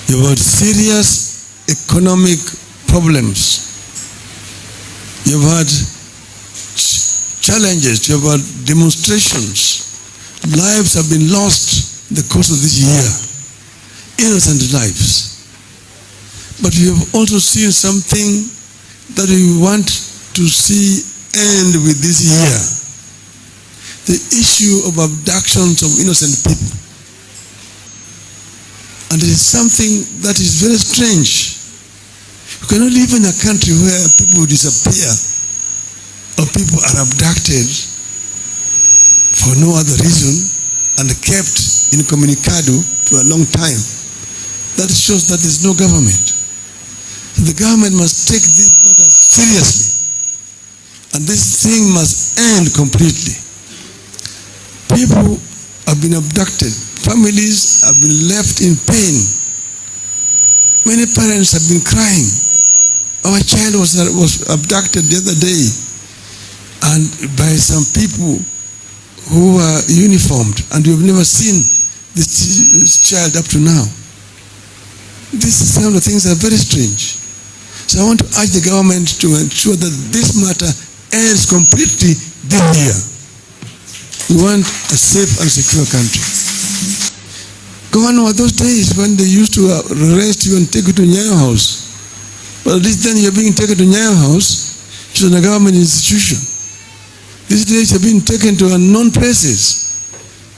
You've had serious economic problems. You've had challenges. You've had demonstrations. Lives have been lost in the course of this year. Innocent lives. But we have also seen something that we want to see end with this year. The issue of abductions of innocent people. And it is something that is very strange. You cannot live in a country where people disappear or people are abducted for no other reason and kept incommunicado for a long time. That shows that there is no government. The government must take this matter seriously. And this thing must end completely. People have been abducted. Families have been left in pain. Many parents have been crying. Our child was abducted the other day, and by some people who were uniformed, and we have never seen this child up to now. These kind of things are very strange. So I want to urge the government to ensure that this matter ends completely this year. We want a safe and secure country. Gone were those days when they used to arrest you and take you to Nyayo House. But at least then you're being taken to Nyayo House, which is a government institution. These days you're being taken to unknown places.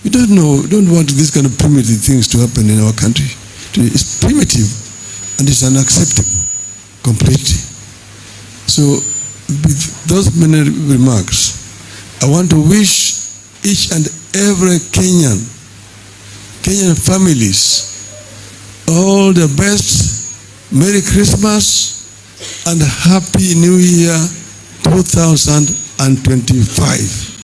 We don't know, we don't want this kind of primitive things to happen in our country. It's primitive and it's unacceptable completely. So with those many remarks, I want to wish each and every Kenyan families all the best, Merry Christmas and Happy New Year 2025.